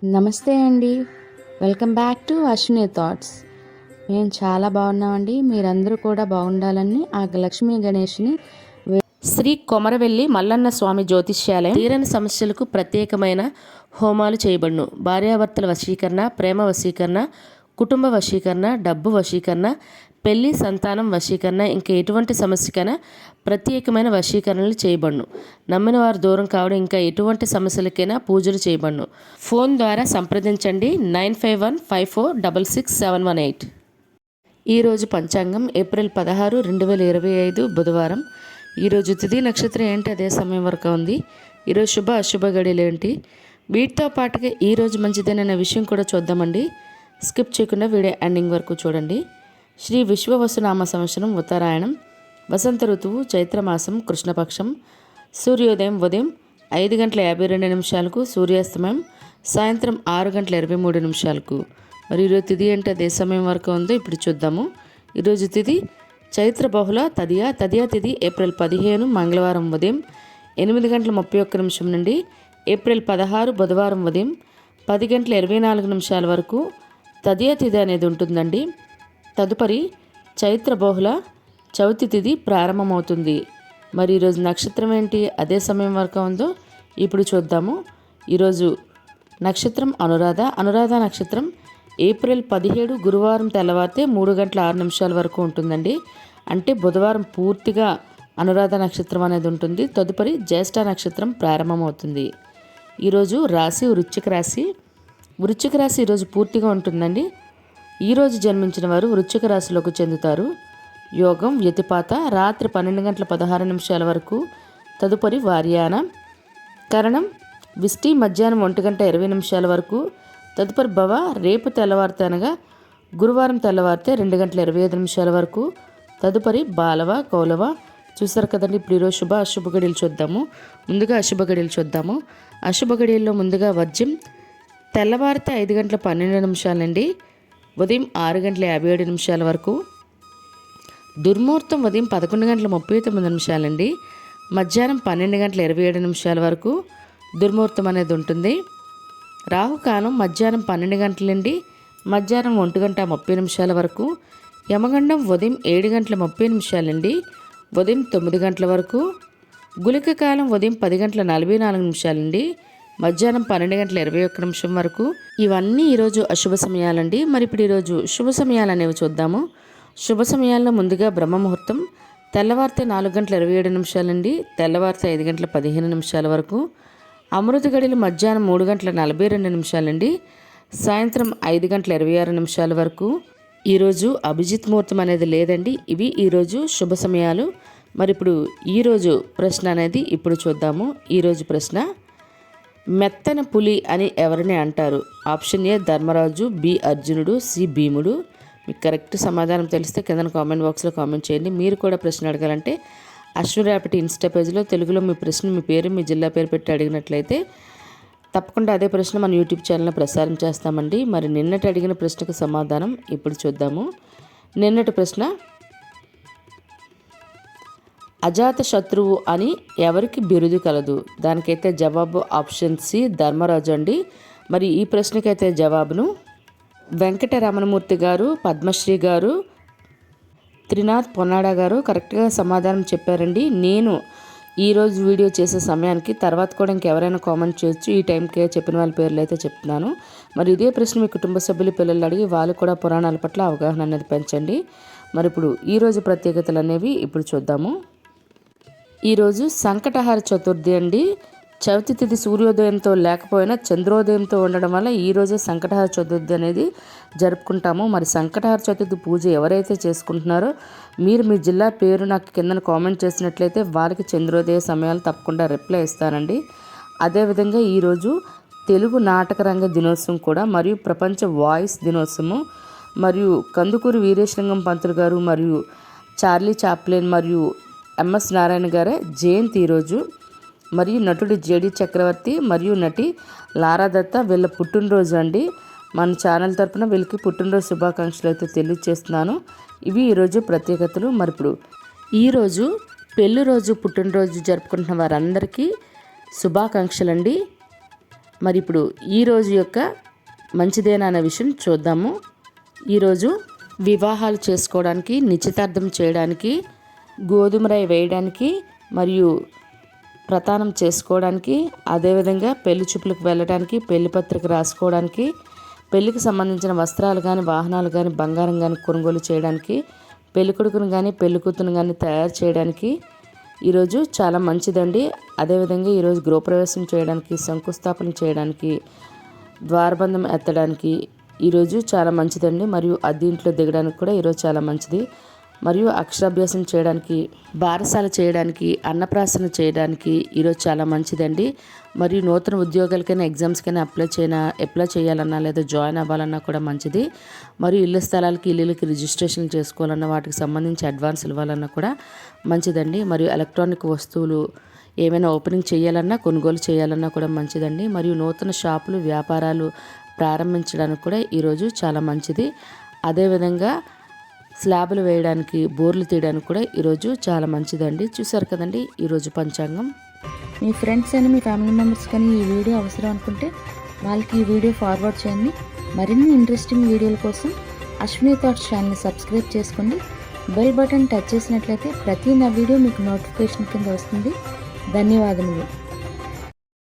నమస్తే అండి. Welcome back to Ashwini thoughts. మేము చాలా బాగున్నామండి. మీరందరూ కూడా బాగుండాలని ఆ లక్ష్మీ గణేష్ని శ్రీ కొమరవెల్లి మల్లన్న స్వామి జ్యోతిష్యాలయం తీరని సమస్యలకు ప్రత్యేకమైన హోమాలు చేయబడును. భార్యాభర్తల వశీకరణ, ప్రేమ వశీకరణ, కుటుంబ వశీకరణ, డబ్బు వశీకరణ, పెళ్లి సంతానం వశీకరణ, ఇంకా ఎటువంటి సమస్యకైనా ప్రత్యేకమైన వశీకరణలు చేయబడును. నమ్మిన వారు దూరం కావడం, ఇంకా ఎటువంటి సమస్యలకైనా పూజలు చేయబడును. ఫోన్ ద్వారా సంప్రదించండి 9515466718. ఈరోజు పంచాంగం ఏప్రిల్ 16, 2025 బుధవారం. ఈరోజు తిథి నక్షత్రం ఏంటి, అదే సమయం వరకు ఉంది. ఈరోజు శుభ అశుభ గడియలు ఏంటి, వీటితో పాటుగా ఈరోజు మంచిదైన విషయం కూడా చూద్దామండి. స్కిప్ చేయకుండా వీడియో ఎండింగ్ వరకు చూడండి. శ్రీ విశ్వవసునామ సంవత్సరం ఉత్తరాయణం, వసంత ఋతువు, చైత్రమాసం, కృష్ణపక్షం. సూర్యోదయం ఉదయం 5:52 సూర్యాస్తమయం సాయంత్రం 6:23. మరి ఈరోజు తిథి అంటే అదే సమయం వరకు ఉందో ఇప్పుడు చూద్దాము. ఈరోజు తిథి చైత్ర బహుళ తదియ తిథి ఏప్రిల్ 15 మంగళవారం ఉదయం 8:31 నుండి ఏప్రిల్ 16 బుధవారం ఉదయం 10:24 వరకు తదియ తిథి అనేది ఉంటుందండి. తదుపరి చైత్ర బహుళ చవితి తిథి ప్రారంభమవుతుంది. మరి ఈరోజు నక్షత్రం ఏంటి, అదే సమయం వరకు ఉందో ఇప్పుడు చూద్దాము. ఈరోజు నక్షత్రం అనురాధ నక్షత్రం ఏప్రిల్ 17 గురువారం తెల్లవారితే 3:06 వరకు ఉంటుందండి. అంటే బుధవారం పూర్తిగా అనురాధ నక్షత్రం అనేది ఉంటుంది. తదుపరి జ్యేష్ఠ నక్షత్రం ప్రారంభమవుతుంది. ఈరోజు రాశి వృశ్చిక రాశి. వృశ్చిక రాశి ఈరోజు పూర్తిగా ఉంటుందండి. ఈరోజు జన్మించిన వారు వృశ్చిక రాశిలోకి చెందుతారు. యోగం వ్యతిపాత రాత్రి 12:16 వరకు. తదుపరి వార్యాన. కరణం విష్టి మధ్యాహ్నం 1:20 వరకు. తదుపరి భవ రేపు తెల్లవారితే అనగా గురువారం తెల్లవారితే 2:25 వరకు. తదుపరి బాలవ కౌలవ. చూసారు కదండి. ఇప్పుడు ఈరోజు శుభ అశుభ గడియలు చూద్దాము. ముందుగా అశుభ గడియలు చూద్దాము. అశుభ గడియల్లో ముందుగా వర్జ్యం తెల్లవారితే 5:12 నుండి ఉదయం 6:57 వరకు. దుర్ముహూర్తం ఉదయం 11:39 నుండి మధ్యాహ్నం 12:27 వరకు దుర్ముహూర్తం అనేది ఉంటుంది. రాహుకాలం మధ్యాహ్నం 12 గంటల నుండి మధ్యాహ్నం 1:30 వరకు. యమగండం ఉదయం 7:30 నుండి ఉదయం 9 గంటల వరకు. గుళిక కాలం ఉదయం 10:44 నుండి మధ్యాహ్నం 12:21 వరకు. ఇవన్నీ ఈరోజు అశుభ సమయాలండి. మరి ఇప్పుడు ఈరోజు శుభ సమయాలు అనేవి చూద్దాము. శుభ సమయాల్లో ముందుగా బ్రహ్మముహూర్తం తెల్లవారితే 4:27 నుండి తెల్లవారితే 5:15 వరకు. అమృత గడియలు మధ్యాహ్నం 3:42 నుండి సాయంత్రం 5:26 వరకు. ఈరోజు అభిజిత్ ముహూర్తం అనేది లేదండి. ఇవి ఈరోజు శుభ సమయాలు. మరి ఇప్పుడు ఈరోజు ప్రశ్న అనేది ఇప్పుడు చూద్దాము. ఈరోజు ప్రశ్న, మెత్తన పులి అని ఎవరిని అంటారు? ఆప్షన్ ఏ ధర్మరాజు, బి అర్జునుడు, సి భీముడు. మీకు కరెక్ట్ సమాధానం తెలిస్తే కింద కామెంట్ బాక్స్లో కామెంట్ చేయండి. మీరు కూడా ప్రశ్న అడగాలంటే అశ్విని ర్యాపిడ్ ఇన్స్టా పేజ్లో తెలుగులో మీ ప్రశ్న, మీ పేరు, మీ జిల్లా పేరు పెట్టి అడిగినట్లయితే తప్పకుండా అదే ప్రశ్న మన యూట్యూబ్ ఛానల్లో ప్రసారం చేస్తామండి. మరి నిన్నటి అడిగిన ప్రశ్నకు సమాధానం ఇప్పుడు చూద్దాము. నిన్నటి ప్రశ్న, అజాత శత్రువు అని ఎవరికి బిరుదు కలదు? దానికైతే జవాబు ఆప్షన్ సి ధర్మరాజు అండి. మరి ఈ ప్రశ్నకైతే జవాబును వెంకట రమణమూర్తి గారు, పద్మశ్రీ గారు, త్రినాథ్ పొన్నాడా గారు కరెక్ట్గా సమాధానం చెప్పారండి. నేను ఈరోజు వీడియో చేసే సమయానికి తర్వాత కూడా ఇంకెవరైనా కామెంట్ చేయొచ్చు. ఈ టైంకే చెప్పిన వాళ్ళ పేర్లు అయితే చెప్తున్నాను. మరి ఇదే ప్రశ్న మీ కుటుంబ సభ్యులు, పిల్లలు అడిగి వాళ్ళు కూడా పురాణాల పట్ల అవగాహన అనేది పెంచండి. మరి ఇప్పుడు ఈరోజు ప్రత్యేకతలు అనేవి ఇప్పుడు చూద్దాము. ఈరోజు సంకటహార చతుర్థి అండి. చవితి తిథి సూర్యోదయంతో లేకపోయినా చంద్రోదయంతో ఉండడం వల్ల ఈరోజే సంకటహార చతుర్థి అనేది జరుపుకుంటాము. మరి సంకటహార చతుర్థి పూజ ఎవరైతే చేసుకుంటున్నారో మీరు మీ జిల్లా పేరు నాకు కింద కామెంట్ చేసినట్లయితే వారికి చంద్రోదయ సమయాలు తప్పకుండా రిప్లై ఇస్తానండి. అదేవిధంగా ఈరోజు తెలుగు నాటక రంగ దినోత్సవం కూడా, మరియు ప్రపంచ వాయిస్ దినోత్సవము, మరియు కందుకూరి వీరేశలింగం పంతులు గారు మరియు చార్లీ చాప్లిన్ మరియు ఎంఎస్ నారాయణ గారే జయంతి ఈరోజు. మరియు నటుడు జేడి చక్రవర్తి మరియు నటి లారా దత్తా వీళ్ళ పుట్టినరోజు అండి. మన ఛానల్ తరపున వీళ్ళకి పుట్టినరోజు శుభాకాంక్షలు అయితే తెలియజేస్తున్నాను. ఇవి ఈరోజు ప్రత్యేకతలు. మరి ఇప్పుడు ఈరోజు పెళ్లి రోజు, పుట్టినరోజు జరుపుకుంటున్న వారందరికీ శుభాకాంక్షలు అండి. మరి ఇప్పుడు ఈరోజు యొక్క మంచిదేనా అనే విషయం చూద్దాము. ఈరోజు వివాహాలు చేసుకోవడానికి, నిశ్చితార్థం చేయడానికి, గోధుమ రై వేయడానికి మరియు ప్రతానం చేసుకోవడానికి, అదేవిధంగా పెళ్లి చూపులకు వెళ్ళడానికి, పెళ్లి పత్రిక రాసుకోవడానికి, పెళ్లికి సంబంధించిన వస్త్రాలు కానీ, వాహనాలు కానీ, బంగారం కానీ కొనుగోలు చేయడానికి, పెళ్లి కొడుకును కానీ పెళ్లి కూతురును కానీ తయారు చేయడానికి ఈరోజు చాలా మంచిదండి. అదేవిధంగా ఈరోజు గృహప్రవేశం చేయడానికి, శంకుస్థాపన చేయడానికి, ద్వారబంధం ఎత్తడానికి ఈరోజు చాలా మంచిదండి. మరియు అద్దీంట్లో దిగడానికి కూడా ఈరోజు చాలా మంచిది. మరియు అక్షరాభ్యాసం చేయడానికి, బారసాల చేయడానికి, అన్నప్రాసన చేయడానికి ఈరోజు చాలా మంచిదండి. మరియు నూతన ఉద్యోగాలకైనా, ఎగ్జామ్స్కైనా అప్లై చేయాలన్నా లేదా జాయిన్ అవ్వాలన్నా కూడా మంచిది. మరియు ఇళ్ళ స్థలాలకి, ఇల్లులకి రిజిస్ట్రేషన్ చేసుకోవాలన్నా, వాటికి సంబంధించి అడ్వాన్స్ ఇవ్వాలన్నా కూడా మంచిదండి. మరియు ఎలక్ట్రానిక్ వస్తువులు ఏమైనా ఓపెనింగ్ చేయాలన్నా, కొనుగోలు చేయాలన్నా కూడా మంచిదండి. మరియు నూతన షాపులు, వ్యాపారాలు ప్రారంభించడానికి కూడా ఈరోజు చాలా మంచిది. అదేవిధంగా స్లాబులు వేయడానికి, బోర్లు తీయడానికి కూడా ఈరోజు చాలా మంచిదండి. చూసారు కదండి ఈరోజు పంచాంగం. మీ ఫ్రెండ్స్ అని, మీ ఫ్యామిలీ మెంబర్స్ కానీ ఈ వీడియో అవసరం అనుకుంటే వాళ్ళకి ఈ వీడియో ఫార్వర్డ్ చేయండి. మరిన్ని ఇంట్రెస్టింగ్ వీడియోల కోసం అశ్విని థాట్స్ ఛానల్ని సబ్స్క్రైబ్ చేసుకోండి. బెల్ బటన్ టచ్ చేసినట్లయితే ప్రతి నా వీడియో మీకు నోటిఫికేషన్ కింద వస్తుంది. ధన్యవాదములు.